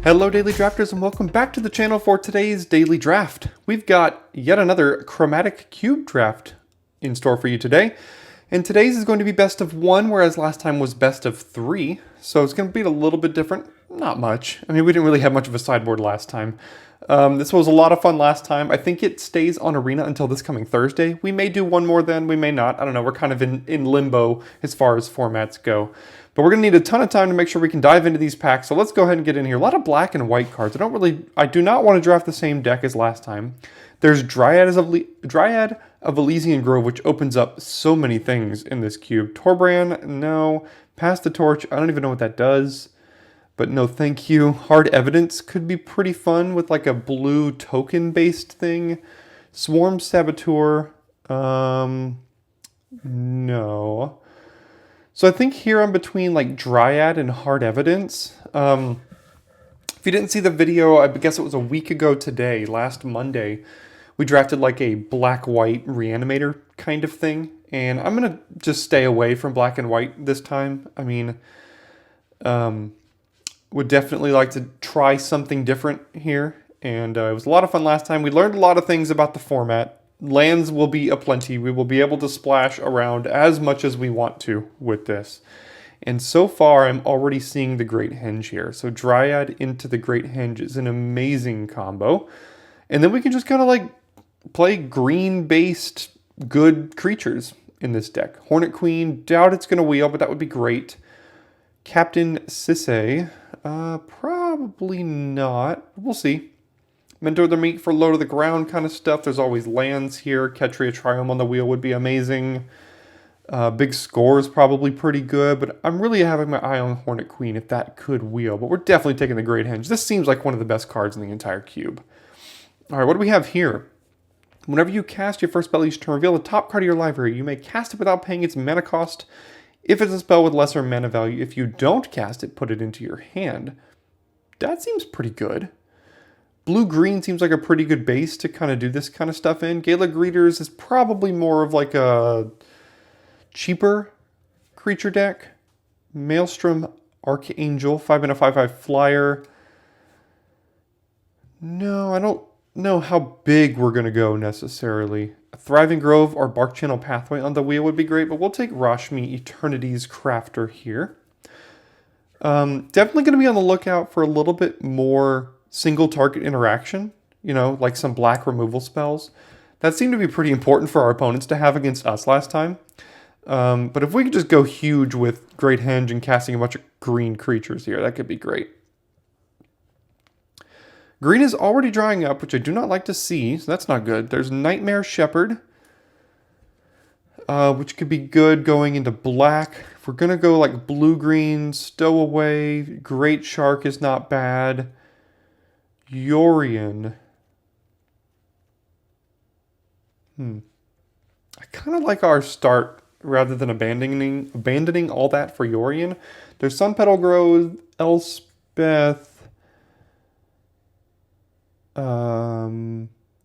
Hello Daily Drafters and welcome back to the channel for today's Daily Draft. We've got yet another Chromatic Cube draft in store for you today. And today's is going to be best of one, whereas last time was best of three. So it's going to be a little bit different. Not much. I mean, we didn't really have much of a sideboard last time. This was a lot of fun last time. I think it stays on Arena until this coming Thursday. We may do one more then, we may not. I don't know. We're kind of in limbo as far as formats go. But we're going to need a ton of time to make sure we can dive into these packs. So let's go ahead and get in here. A lot of black and white cards. I do not want to draft the same deck as last time. There's Dryad of Elysian Grove, which opens up so many things in this cube. Torbrand, no. Pass the Torch, I don't even know what that does. But no thank you. Hard Evidence could be pretty fun with like a blue token-based thing. Swarm Saboteur, no. So I think here I'm between like Dryad and Hard Evidence. If you didn't see the video, I guess it was a week ago today, last Monday, we drafted like a black-white reanimator kind of thing. And I'm going to just stay away from black and white this time. I mean, would definitely like to try something different here. And it was a lot of fun last time. We learned a lot of things about the format. Lands will be aplenty. We will be able to splash around as much as we want to with this. And so far, I'm already seeing the Great Henge here. So Dryad into the Great Henge is an amazing combo. And then we can just kind of like play green-based good creatures in this deck. Hornet Queen, doubt it's going to wheel, but that would be great. Captain Sisse, probably not. We'll see. Mentor the Meat for low to the ground kind of stuff. There's always lands here. Ketria Triome on the wheel would be amazing. Big Score is probably pretty good, but I'm really having my eye on Hornet Queen if that could wheel. But we're definitely taking the Great Henge. This seems like one of the best cards in the entire cube. All right, what do we have here? Whenever you cast your first spell each turn, reveal the top card of your library. You may cast it without paying its mana cost. If it's a spell with lesser mana value, if you don't cast it, put it into your hand. That seems pretty good. Blue-green seems like a pretty good base to kind of do this kind of stuff in. Gala Greeters is probably more of like a cheaper creature deck. Maelstrom Archangel, 5 and a 5/5 flyer. No, I don't know how big we're going to go necessarily. A Thriving Grove or Bark Channel Pathway on the wheel would be great, but we'll take Rashmi Eternity's Crafter here. Definitely going to be on the lookout for a little bit more single target interaction, you know, like some black removal spells. That seemed to be pretty important for our opponents to have against us last time. But if we could just go huge with Great Henge and casting a bunch of green creatures here, that could be great. Green is already drying up, which I do not like to see, so that's not good. There's Nightmare Shepherd, which could be good going into black. If we're going to go like blue-green, Stowaway, Great Shark is not bad. Yorion. I kind of like our start rather than abandoning all that for Yorion. There's Sunpetal Grove, Elspeth.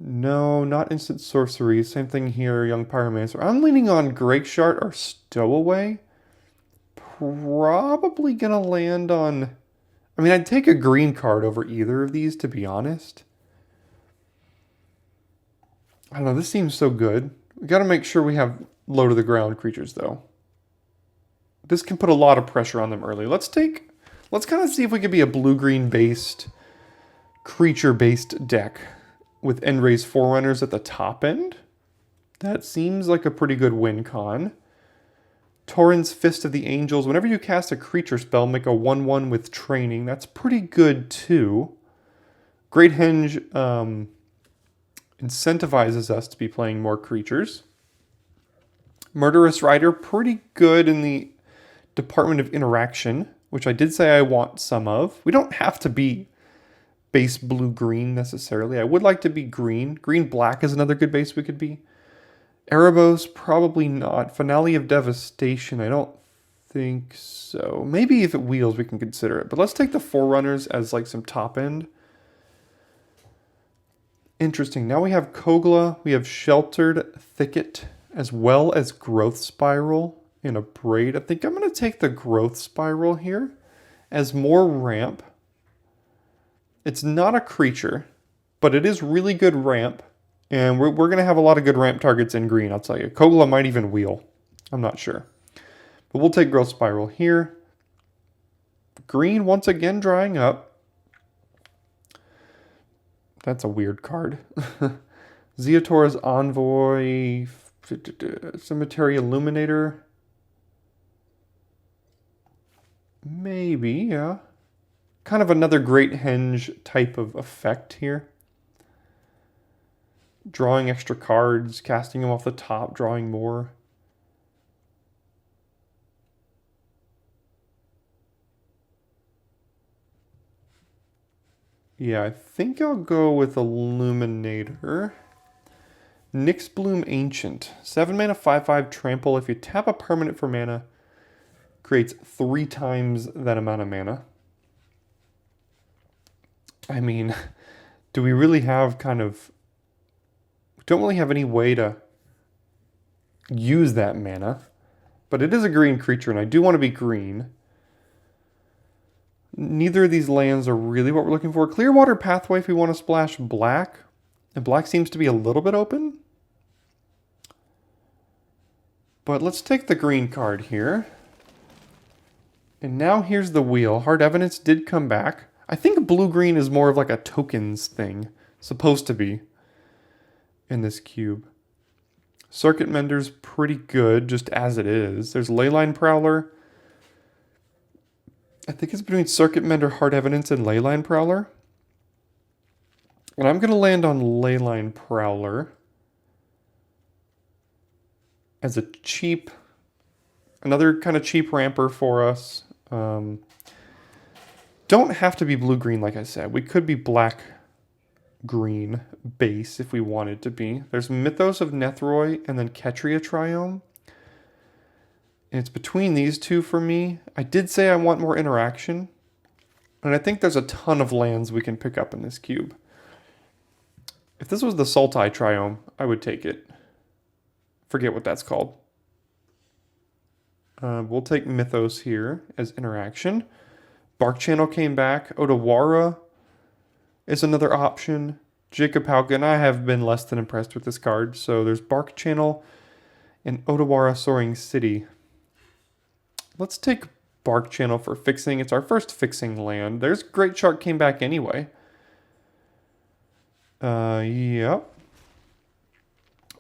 No, not instant sorcery. Same thing here, Young Pyromancer. I'm leaning on Great Shark or Stowaway. Probably gonna land on... I mean, I'd take a green card over either of these, to be honest. I don't know, this seems so good. We gotta make sure we have low to the ground creatures, though. This can put a lot of pressure on them early. Let's kind of see if we could be a blue-green based, creature-based deck with Enray's Forerunners at the top end. That seems like a pretty good win con. Torrent's Fist of the Angels. Whenever you cast a creature spell, make a 1/1 with training. That's pretty good too. Great Henge incentivizes us to be playing more creatures. Murderous Rider, pretty good in the Department of Interaction, which I did say I want some of. We don't have to be base blue-green necessarily. I would like to be green. Green-black is another good base we could be. Erebos, probably not. Finale of Devastation, I don't think so. Maybe if it wheels, we can consider it. But let's take the Forerunners as like some top end. Interesting. Now we have Kogla, we have Sheltered Thicket, as well as Growth Spiral in a Braid. I think I'm going to take the Growth Spiral here as more ramp. It's not a creature, but it is really good ramp. And we're going to have a lot of good ramp targets in green, I'll tell you. Kogla might even wheel. I'm not sure. But we'll take Growth Spiral here. Green once again drying up. That's a weird card. Zeotora's Envoy. Cemetery Illuminator. Maybe, yeah. Kind of another Great Henge type of effect here. Drawing extra cards, casting them off the top, drawing more. Yeah, I think I'll go with Illuminator. Nyx Bloom Ancient. 7 mana, 5/5 trample. If you tap a permanent for mana, creates 3 times that amount of mana. I mean, do we really have kind of... We don't really have any way to use that mana. But it is a green creature, and I do want to be green. Neither of these lands are really what we're looking for. Clearwater Pathway if we want to splash black. And black seems to be a little bit open. But let's take the green card here. And now here's the wheel. Hard Evidence did come back. I think blue-green is more of like a tokens thing. Supposed to be. In this cube. Circuit Mender's pretty good just as it is. There's Leyline Prowler. I think it's between Circuit Mender, Hard Evidence, and Leyline Prowler. And I'm going to land on Leyline Prowler. As a cheap, another kind of cheap ramper for us. Don't have to be blue-green like I said. We could be black-green base if we wanted to be. There's Mythos of Nethroi and then Ketria Triome. And it's between these two for me. I did say I want more interaction. And I think there's a ton of lands we can pick up in this cube. If this was the Sultai Triome, I would take it. Forget what that's called. We'll take Mythos here as interaction. Bark Channel came back. Odawara is another option. Jacob Halkin, I have been less than impressed with this card. So there's Bark Channel and Odawara Soaring City. Let's take Bark Channel for fixing. It's our first fixing land. There's Great Shark came back anyway. Yep.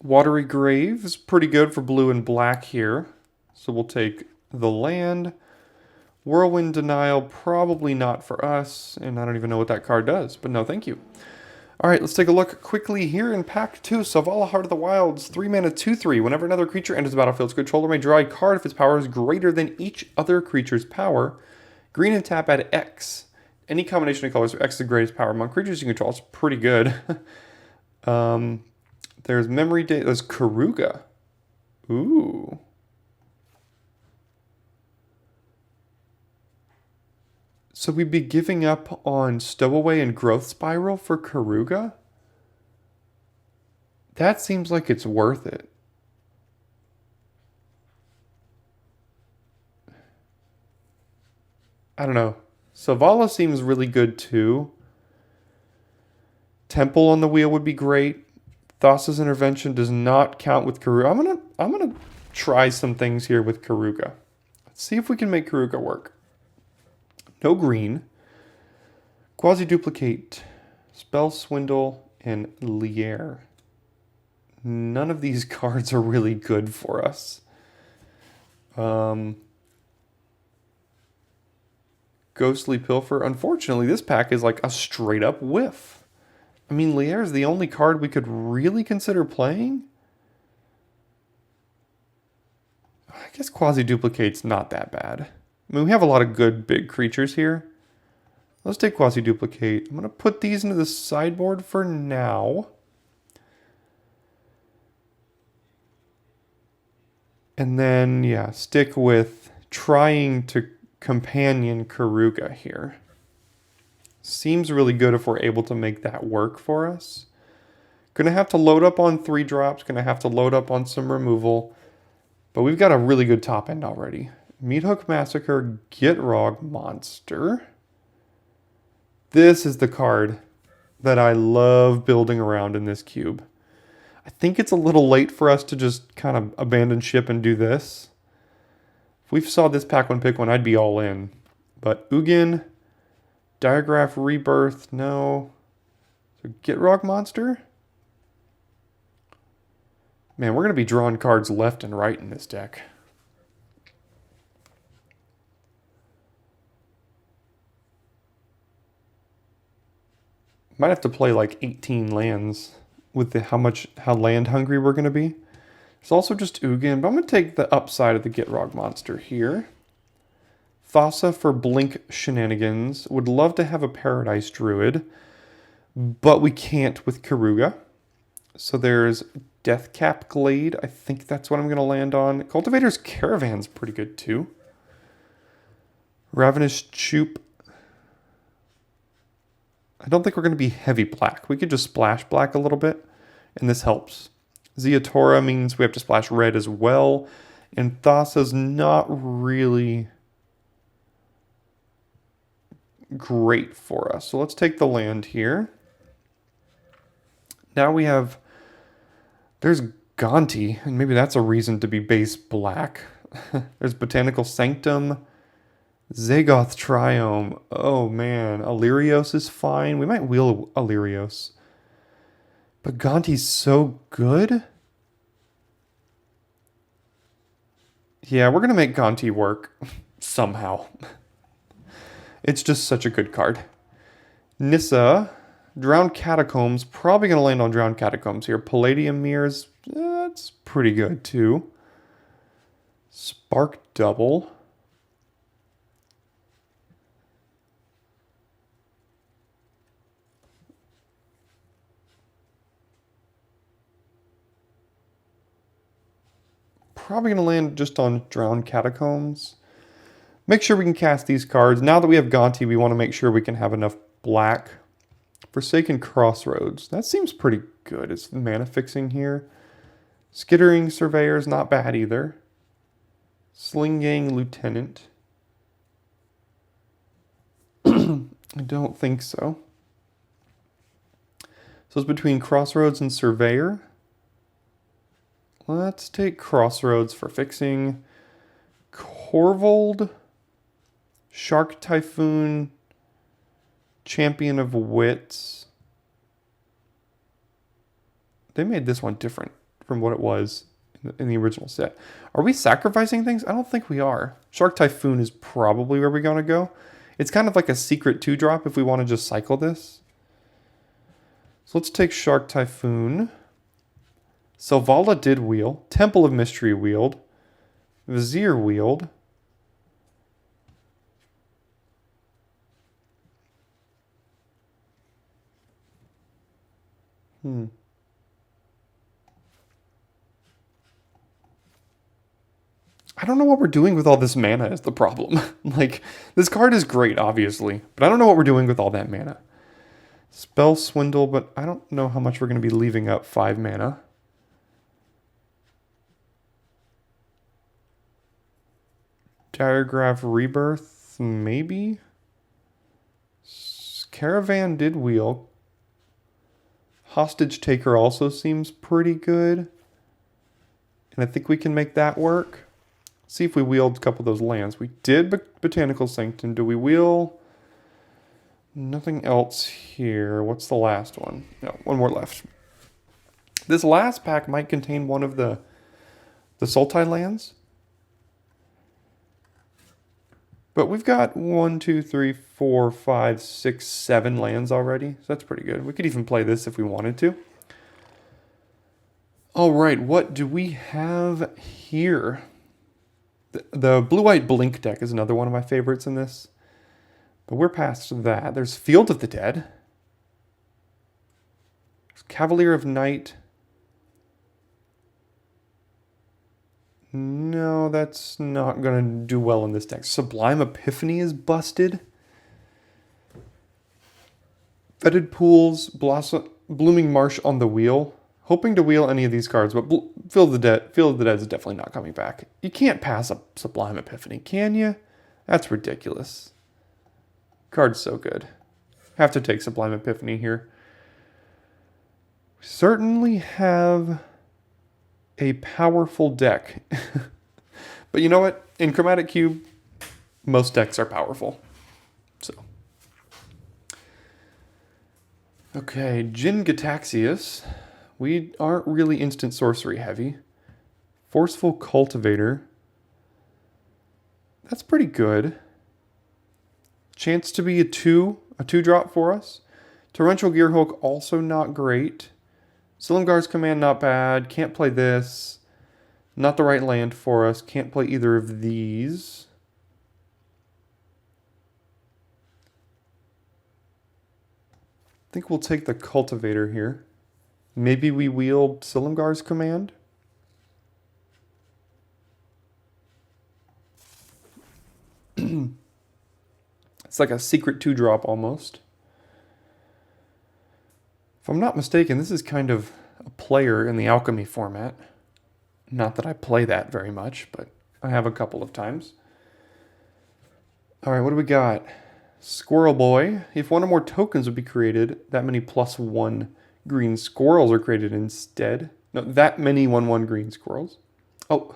Watery Grave is pretty good for blue and black here. So we'll take the land. Whirlwind Denial, probably not for us. And I don't even know what that card does. But no, thank you. All right, let's take a look quickly here in Pack 2. Selvala, Heart of the Wilds, 3 mana, 2/3. Whenever another creature enters the battlefield's controller may draw a card if its power is greater than each other creature's power. Green and tap at X. Any combination of colors where X is the greatest power among creatures you control. It's pretty good. There's Memory Day. There's Karuga. Ooh. So we'd be giving up on Stowaway and Growth Spiral for Karuga? That seems like it's worth it. I don't know. Selvala seems really good too. Temple on the wheel would be great. Thassa's Intervention does not count with Karuga. I'm gonna try some things here with Karuga. Let's see if we can make Karuga work. No green. Quasi-Duplicate. Spell Swindle and Lier. None of these cards are really good for us. Ghostly Pilfer. Unfortunately, this pack is like a straight up whiff. I mean, Lier is the only card we could really consider playing. I guess Quasi-Duplicate's not that bad. I mean, we have a lot of good big creatures here. Let's take Quasi-Duplicate. I'm going to put these into the sideboard for now. And then, yeah, stick with trying to companion Karuga here. Seems really good if we're able to make that work for us. Gonna have to load up on 3 drops. Gonna have to load up on some removal. But we've got a really good top end already. Meathook Massacre, Gitrog Monster. This is the card that I love building around in this cube. I think it's a little late for us to just kind of abandon ship and do this. If we saw this pack one pick one, I'd be all in. But Ugin, Diagraph Rebirth, no. So Gitrog Monster? Man, we're going to be drawing cards left and right in this deck. Might have to play like 18 lands with how land hungry we're going to be. It's also just Ugin, but I'm going to take the upside of the Gitrog Monster here. Thassa for Blink Shenanigans. Would love to have a Paradise Druid, but we can't with Karuga. So there's Deathcap Glade. I think that's what I'm going to land on. Cultivator's Caravan's pretty good too. Ravenous Choop. I don't think we're going to be heavy black. We could just splash black a little bit, and this helps. Zeatora means we have to splash red as well, and Thassa's not really great for us. So let's take the land here. Now we have... There's Gonti, and maybe that's a reason to be base black. There's Botanical Sanctum, Zagoth Triome. Oh man, Illyrios is fine. We might wheel Illyrios. But Gonti's so good. Yeah, we're going to make Gonti work somehow. It's just such a good card. Nissa, Drowned Catacombs. Probably going to land on Drowned Catacombs here. Palladium Mirrors, that's pretty good too. Spark Double. Probably going to land just on Drowned Catacombs. Make sure we can cast these cards. Now that we have Gonti, we want to make sure we can have enough black. Forsaken Crossroads. That seems pretty good. It's mana fixing here. Skittering Surveyor is not bad either. Slinggang Lieutenant. I don't think so. So it's between Crossroads and Surveyor. Let's take Crossroads for fixing. Corvold, Shark Typhoon, Champion of Wits. They made this one different from what it was in the original set. Are we sacrificing things? I don't think we are. Shark Typhoon is probably where we're going to go. It's kind of like a secret 2-drop if we want to just cycle this. So let's take Shark Typhoon. Selvala did wheel. Temple of Mystery wheeled. Vizier wheeled. I don't know what we're doing with all this mana is the problem. Like, this card is great, obviously, but I don't know what we're doing with all that mana. Spell Swindle, but I don't know how much we're going to be leaving up 5 mana. Diagraph Rebirth, maybe? Caravan did wheel. Hostage Taker also seems pretty good. And I think we can make that work. See if we wheeled a couple of those lands. We did Botanical Sanctum. Do we wheel? Nothing else here. What's the last one? No, one more left. This last pack might contain one of the Sultai lands. But we've got 1, 2, 3, 4, 5, 6, 7 lands already. So that's pretty good. We could even play this if we wanted to. All right, what do we have here? The blue-white Blink deck is another one of my favorites in this. But we're past that. There's Field of the Dead. There's Cavalier of Night. No, that's not going to do well in this deck. Sublime Epiphany is busted. Fetid Pools, Blooming Marsh on the wheel. Hoping to wheel any of these cards, but Field of the Dead is definitely not coming back. You can't pass up Sublime Epiphany, can you? That's ridiculous. Card's so good. Have to take Sublime Epiphany here. We certainly have a powerful deck. But you know what? In Chromatic Cube, most decks are powerful. So. Okay, Jin Gataxius. We aren't really instant sorcery heavy. Forceful Cultivator. That's pretty good. Chance to be a 2-drop for us. Torrential Gearhulk, also not great. Silumgar's Command, not bad. Can't play this. Not the right land for us. Can't play either of these. I think we'll take the Cultivator here. Maybe we wield Silumgar's Command. It's like a secret 2-drop almost. If I'm not mistaken, this is kind of a player in the Alchemy format. Not that I play that very much, but I have a couple of times. All right, what do we got? Squirrel Boy. If one or more tokens would be created, that many +1 green squirrels are created instead. No, that many 1/1 green squirrels. Oh,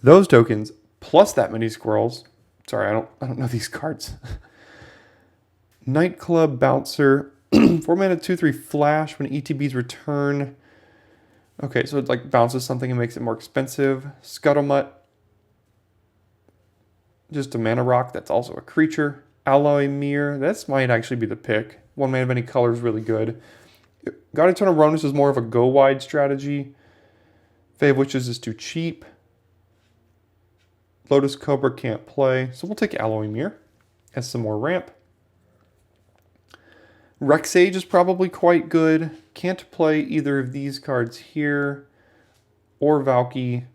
those tokens plus that many squirrels. Sorry, I don't know these cards. Nightclub Bouncer. 4 mana 2/3 flash when ETBs return. Okay, so it like bounces something and makes it more expensive. Scuttlemutt. Just a mana rock that's also a creature. Alloy Mirror. This might actually be the pick. 1 mana of any color is really good. God Eternal Ronus is more of a go wide strategy. Fae of Witches is too cheap. Lotus Cobra can't play. So we'll take Alloy Mirror as some more ramp. Rexage is probably quite good. Can't play either of these cards here. Or Valky.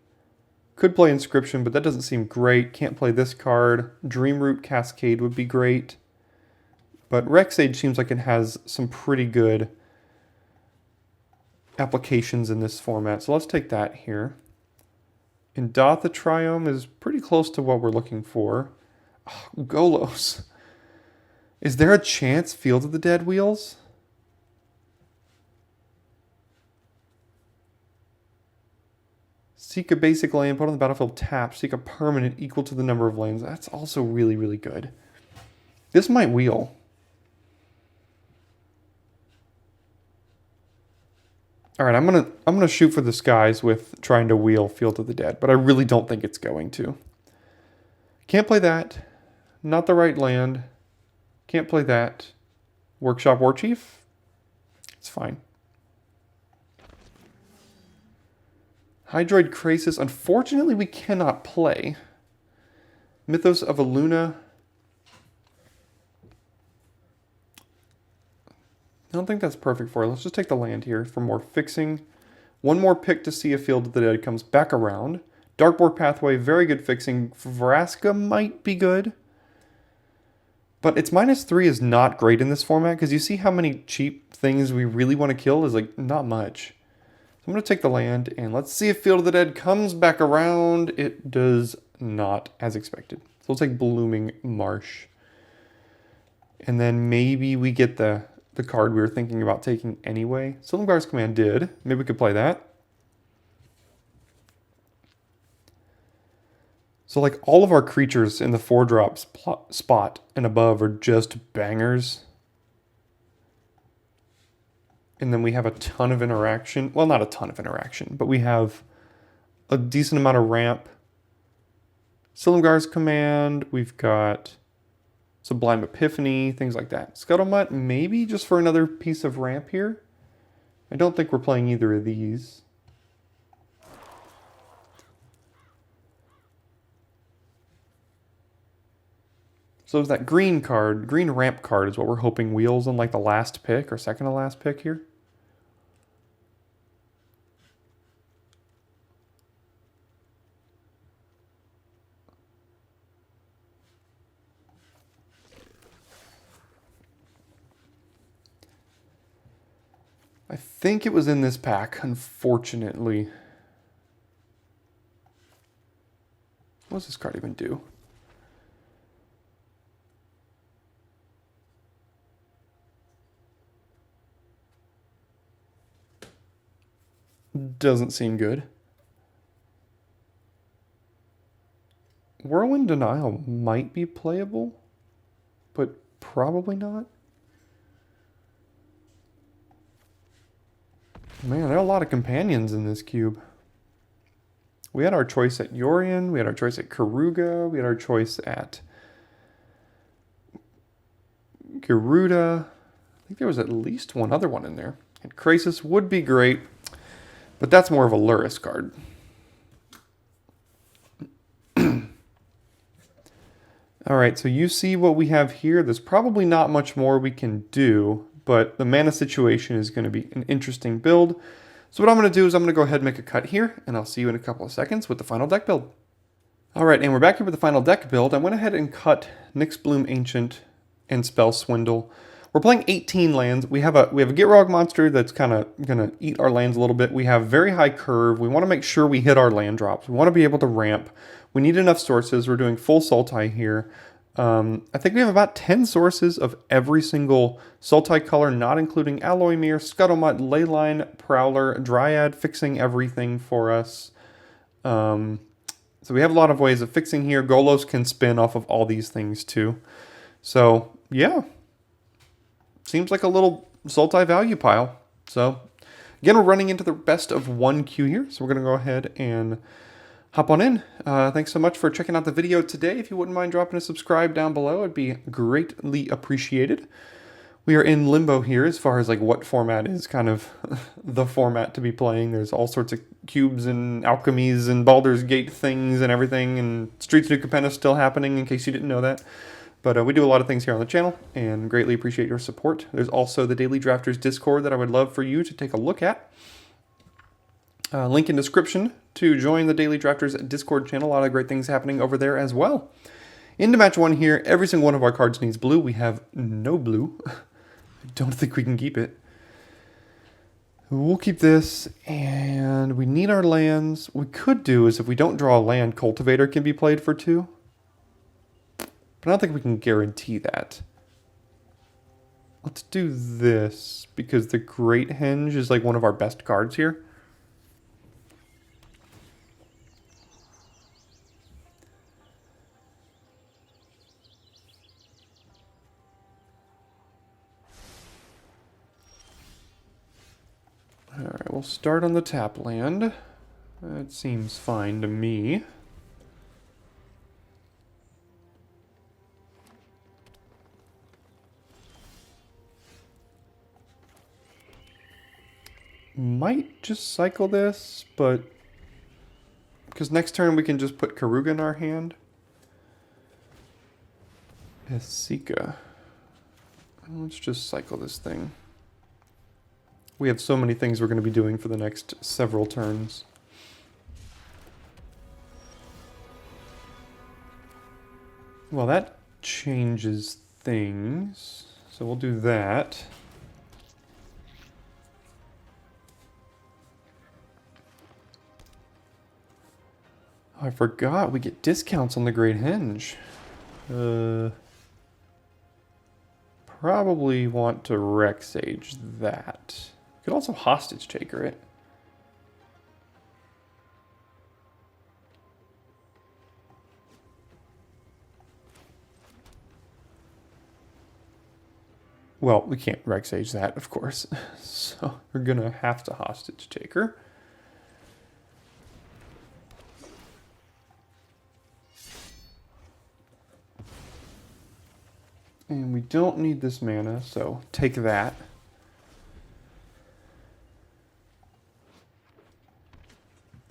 Could play Inscription, but that doesn't seem great. Can't play this card. Dreamroot Cascade would be great. But Rexage seems like it has some pretty good applications in this format. So let's take that here. Indatha Triome is pretty close to what we're looking for. Oh, Golos. Is there a chance Field of the Dead wheels? Seek a basic land, put on the battlefield tapped. Seek a permanent equal to the number of lands. That's also really, really good. This might wheel. All right, I'm gonna shoot for the skies with trying to wheel Field of the Dead, but I really don't think it's going to. Can't play that. Not the right land. Can't play that. Workshop Warchief. It's fine. Hydroid Krasis. Unfortunately, we cannot play. Mythos of Aluna. I don't think that's perfect for it. Let's just take the land here for more fixing. One more pick to see if Field of the Dead comes back around. Darkboard Pathway, very good fixing. Vraska might be good. But its -3 is not great in this format because you see how many cheap things we really want to kill is like not much. So I'm going to take the land and let's see if Field of the Dead comes back around. It does not, as expected. So we'll take Blooming Marsh. And then maybe we get the card we were thinking about taking anyway. Silumgar's Command did. Maybe we could play that. So like all of our creatures in the 4-drop spot and above are just bangers. And then we have a ton of interaction. Well, not a ton of interaction, but we have a decent amount of ramp. Silumgar's Command. We've got Sublime Epiphany, things like that. Scuttlemutt, maybe just for another piece of ramp here. I don't think we're playing either of these. So is that green card, green ramp card is what we're hoping wheels on like the last pick or second to last pick here. I think it was in this pack, unfortunately. What does this card even do? Doesn't seem good. Whirlwind Denial might be playable, but probably not. Man, there are a lot of companions in this cube. We had our choice at Yorion, we had our choice at Karuga, we had our choice at Garuda. I think there was at least one other one in there. And Krasis would be great, but that's more of a Luris card. Alright, so you see what we have here. There's probably not much more we can do, but the mana situation is going to be an interesting build. So what I'm going to do is I'm going to go ahead and make a cut here, and I'll see you in a couple of seconds with the final deck build. Alright, and we're back here with the final deck build. I went ahead and cut Nyx Bloom Ancient and Spell Swindle. We're playing 18 lands. We have a Gitrog monster that's kind of going to eat our lands a little bit. We have very high curve. We want to make sure we hit our land drops. We want to be able to ramp. We need enough sources. We're doing full Sultai here. I think we have about 10 sources of every single Sultai color, not including Alloy Mirror, Scuttlemutt, Leyline, Prowler, Dryad, fixing everything for us. So we have a lot of ways of fixing here. Golos can spin off of all these things too. So yeah, seems like a little Sultai value pile. So again, we're running into the best of one queue here. So we're going to go ahead and hop on in. Thanks so much for checking out the video today. If you wouldn't mind dropping a subscribe down below, it'd be greatly appreciated. We are in limbo here as far as like what format is kind of the format to be playing. There's all sorts of cubes and alchemies and Baldur's Gate things and everything, and Streets of New Capenna still happening in case you didn't know that. But we do a lot of things here on the channel and greatly appreciate your support. There's also the Daily Drafters Discord that I would love for you to take a look at. Link in description to join the Daily Drafters Discord channel. A lot of great things happening over there as well. Into match one here, every single one of our cards needs blue. We have no blue. I don't think we can keep it. We'll keep this, and we need our lands. What we could do is if we don't draw a land, Cultivator can be played for 2. But I don't think we can guarantee that. Let's do this, because the Great Henge is like one of our best cards here. Alright, we'll start on the tap land. That seems fine to me. Might just cycle this, but because next turn we can just put Karuga in our hand. Esika. Let's just cycle this thing. We have so many things we're going to be doing for the next several turns. Well, that changes things. So we'll do that. Oh, I forgot we get discounts on the Great Henge. Probably want to Rexage that. Could also Hostage Taker it. Well, we can't Rexage that, of course. So we're gonna have to Hostage Taker. And we don't need this mana, so take that.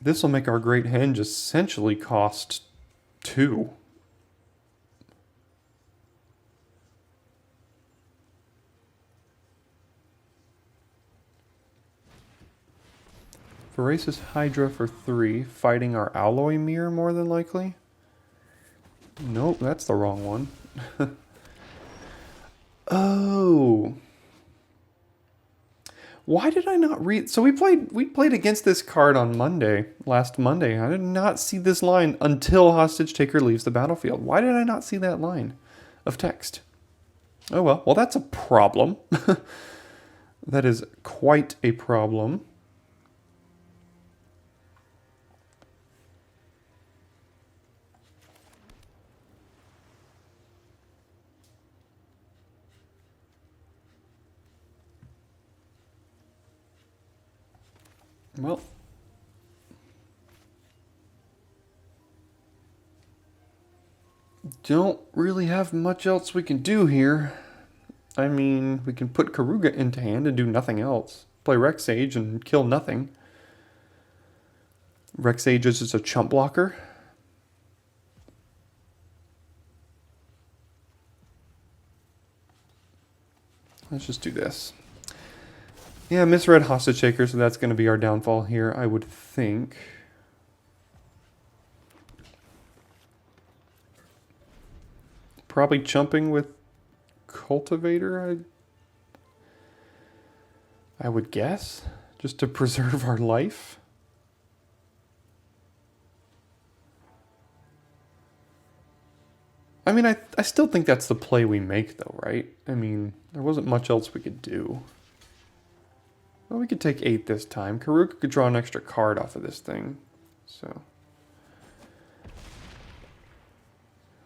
This will make our Great Henge essentially cost 2. Voracious Hydra for 3, fighting our Alloy Mirror more than likely. Nope, that's the wrong one. Oh. Why did I not read? So we played against this card on Monday, last Monday. I did not see this line until Hostage Taker leaves the battlefield. Why did I not see that line of text? Oh well. Well, that's a problem. That is quite a problem. Well, don't really have much else we can do here. I mean, we can put Karuga into hand and do nothing else. Play Rexage and kill nothing. Rexage is just a chump blocker. Let's just do this. Yeah, misread Hostage Shaker, so that's going to be our downfall here, I would think. Probably chumping with Cultivator, I would guess, just to preserve our life. I mean, I still think that's the play we make, though, right? I mean, there wasn't much else we could do. Well, we could take 8 this time. Karuka could draw an extra card off of this thing. So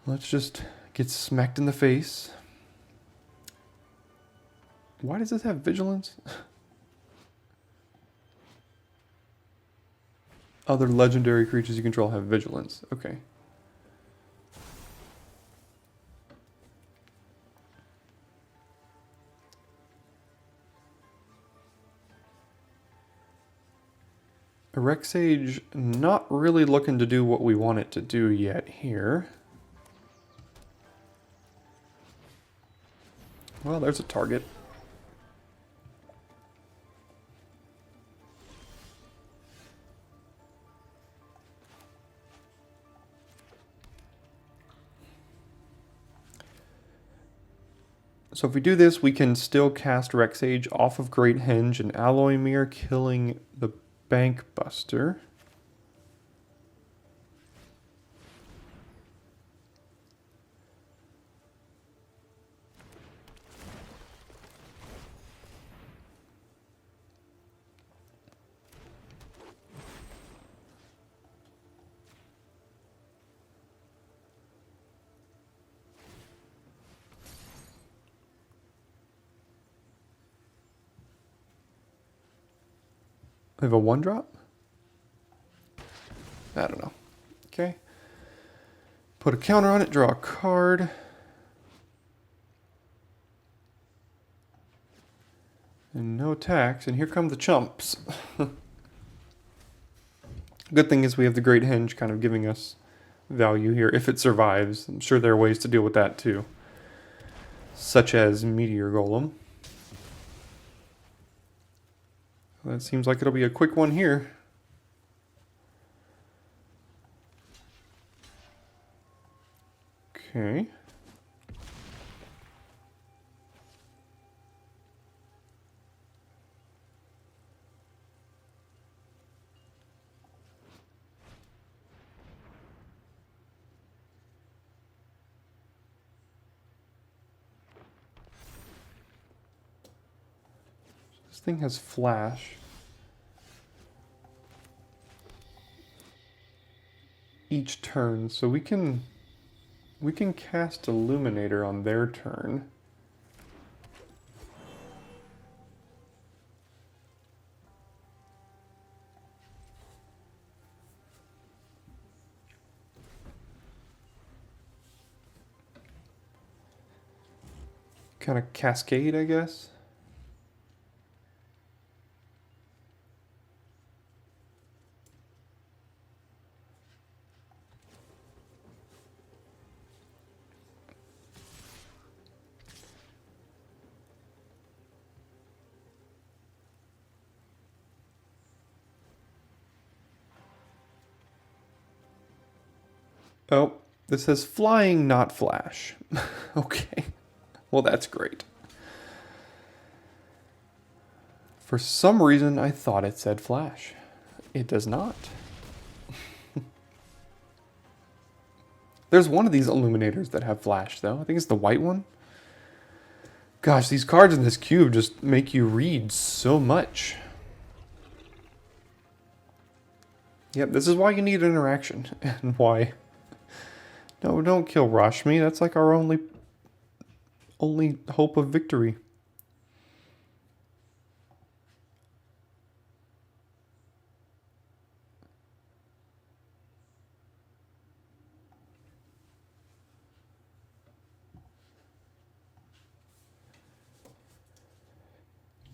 let's just get smacked in the face. Why does this have vigilance? Other legendary creatures you control have vigilance. Okay. Rexage not really looking to do what we want it to do yet here. Well, there's a target. So if we do this, we can still cast Rexage off of Great Henge and Alloy Mirror, killing the Bank Buster. I have a 1-drop? I don't know. Okay. Put a counter on it, draw a card. And no attacks, and here come the chumps. Good thing is we have the Great Henge kind of giving us value here, if it survives. I'm sure there are ways to deal with that too. Such as Meteor Golem. That seems like it'll be a quick one here. Okay. This thing has flash. Each turn, so we can cast Illuminator on their turn. Kind of cascade, I guess. Oh, this says flying, not flash. Okay. Well, that's great. For some reason, I thought it said flash. It does not. There's one of these illuminators that have flash, though. I think it's the white one. Gosh, these cards in this cube just make you read so much. Yep, this is why you need interaction. And why... No, don't kill Rashmi. That's like our only hope of victory.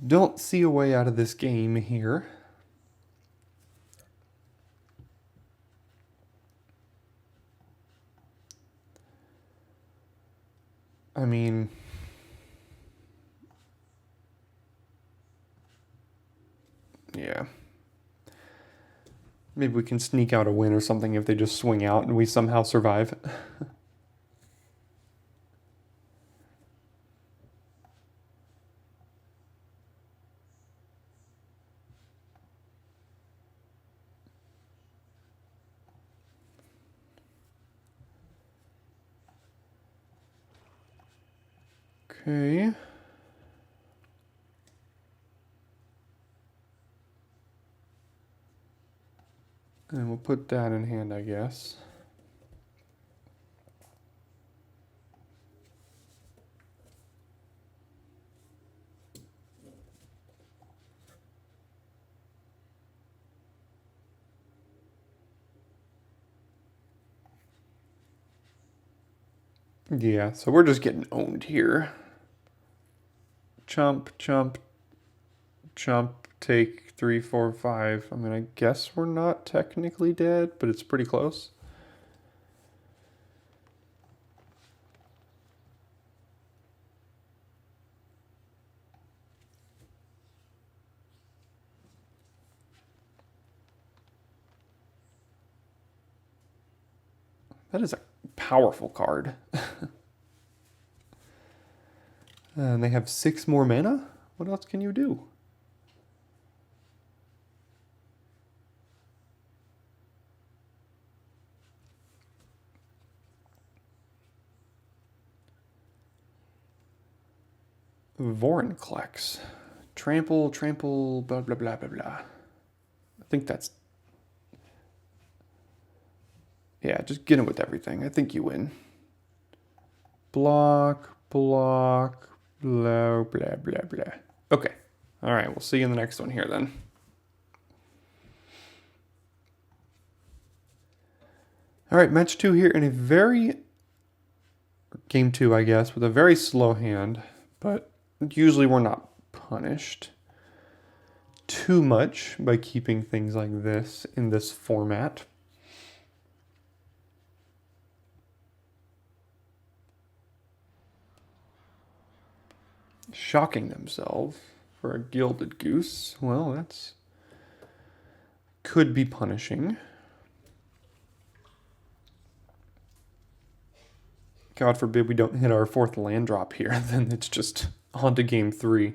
Don't see a way out of this game here. I mean, yeah. Maybe we can sneak out a win or something if they just swing out and we somehow survive. Okay. And we'll put that in hand, I guess. Yeah, so we're just getting owned here. Chump, chump, chump, take 3, 4, 5. I mean, I guess we're not technically dead, but it's pretty close. That is a powerful card. And they have 6 more mana? What else can you do? Vorinclex. Trample, trample, blah, blah, blah, blah, blah. I think that's... Yeah, just get him with everything. I think you win. Block, block, blah, blah, blah, blah. Okay. All right, we'll see you in the next one here then. All right, match 2 here in a very... Game 2, I guess, with a very slow hand, but usually we're not punished too much by keeping things like this in this format. Shocking themselves for a gilded goose. Well, that's... could be punishing. God forbid we don't hit our 4th land drop here, then it's just on to game 3.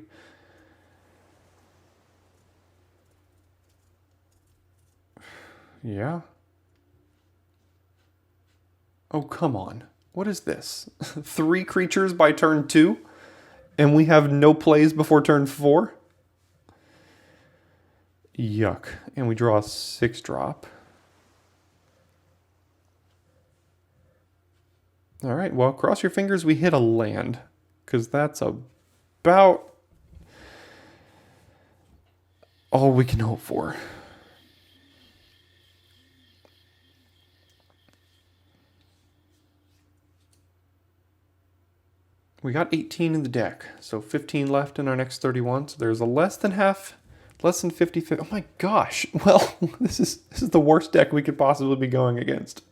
Yeah. Oh, come on. What is this? 3 creatures by turn 2? And we have no plays before turn 4? Yuck. And we draw a 6-drop. All right, well, cross your fingers we hit a land, because that's about all we can hope for. We got 18 in the deck, so 15 left in our next 31. So there's a less than 50. Oh my gosh! Well, this is the worst deck we could possibly be going against.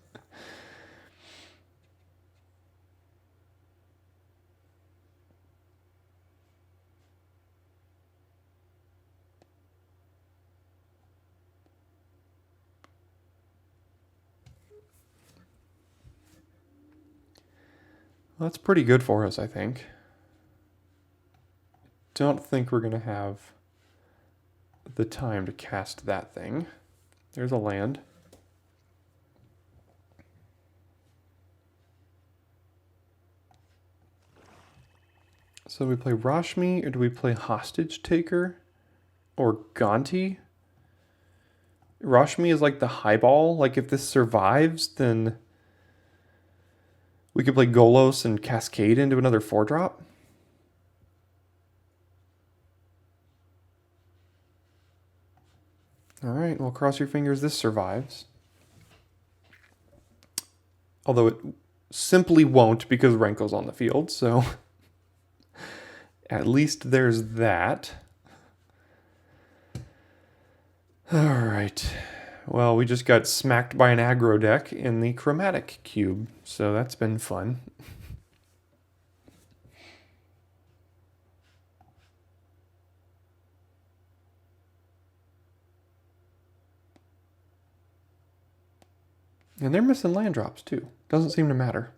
Well, that's pretty good for us, I think. Don't think we're going to have the time to cast that thing. There's a land. So do we play Rashmi or do we play Hostage Taker or Gonti? Rashmi is like the highball. Like if this survives, then we could play Golos and Cascade into another 4-drop. All right, well, cross your fingers this survives. Although it simply won't because Renko's on the field, so at least there's that. Alright. Well, we just got smacked by an aggro deck in the Chromatic cube, so that's been fun. And they're missing land drops too. Doesn't seem to matter.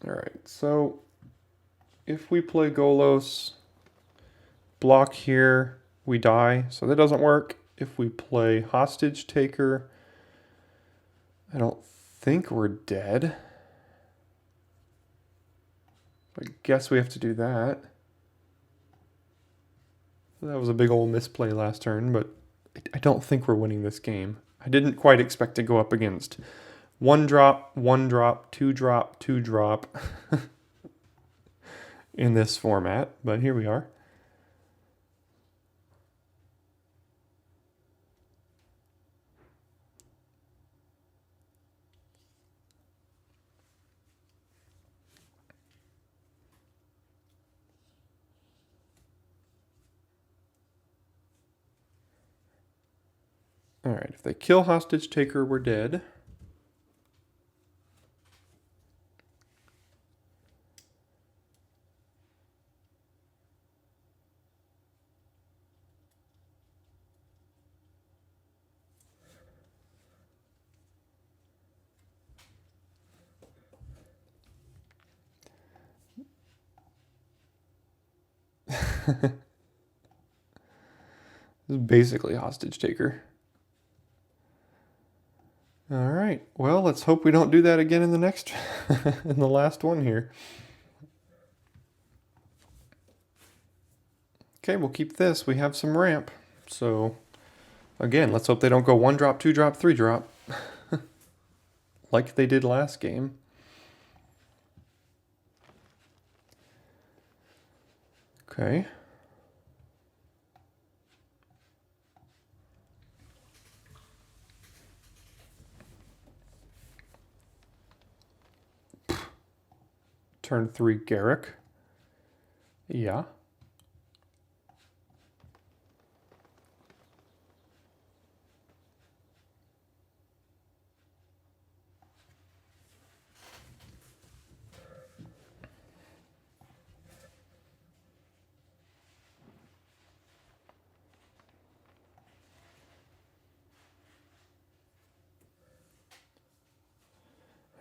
Alright, so if we play Golos, block here, we die, so that doesn't work. If we play Hostage Taker, I don't think we're dead. I guess we have to do that. That was a big old misplay last turn, but I don't think we're winning this game. I didn't quite expect to go up against 1-drop, 1-drop, 2-drop, 2-drop in this format, but here we are. Alright, if they kill Hostage Taker, we're dead. This is basically Hostage Taker. All right. Well, let's hope we don't do that again in the next, in the last one here. Okay, we'll keep this. We have some ramp. So, again, let's hope they don't go 1-drop, 2-drop, 3-drop. Like they did last game. Okay. Turn 3 Garrick. Yeah.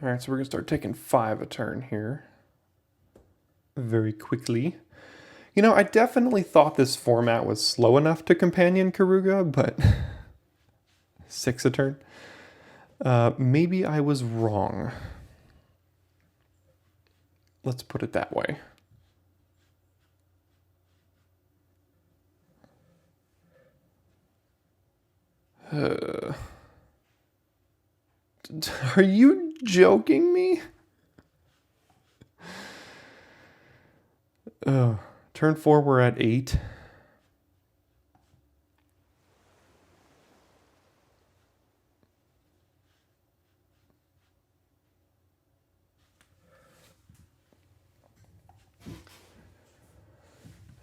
All right, so we're going to start taking 5 a turn here. Very quickly. You know, I definitely thought this format was slow enough to companion Karuga, but 6 a turn. Maybe I was wrong. Let's put it that way. Are you joking me? Turn 4, we're at 8.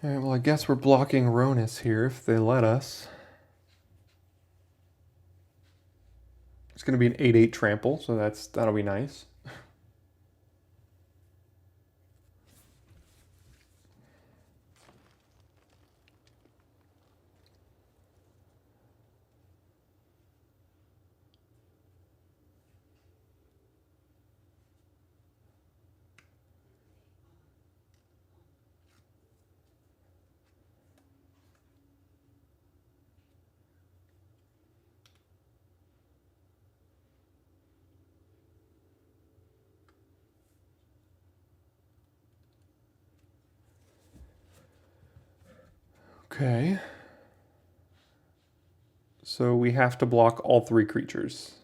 All right, well, I guess we're blocking Ronus here if they let us. It's going to be an 8-8 trample, so that'll be nice. Okay. So we have to block all 3 creatures.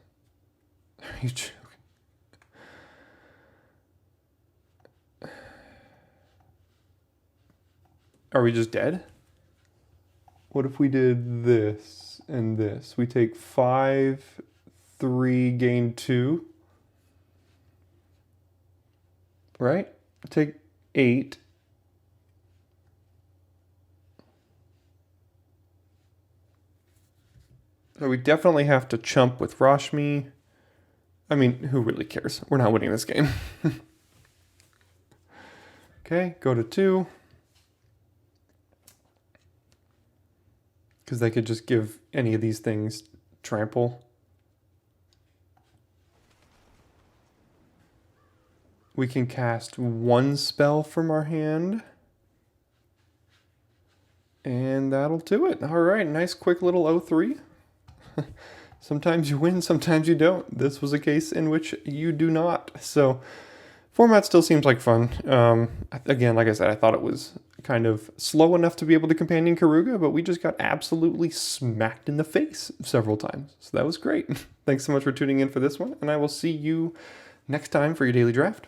Are you joking? Are we just dead? What if we did this and this? We take 5, 3, gain 2. right? Take 8. So we definitely have to chump with Rashmi. I mean, who really cares? We're not winning this game. Okay, go to 2. Because they could just give any of these things trample. We can cast 1 spell from our hand. And that'll do it. All right, nice quick little 0-3. Sometimes you win, sometimes you don't. This was a case in which you do not. So format still seems like fun. Again, like I said, I thought it was kind of slow enough to be able to companion Karuga, but we just got absolutely smacked in the face several times. So that was great. Thanks so much for tuning in for this one, and I will see you next time for your daily draft.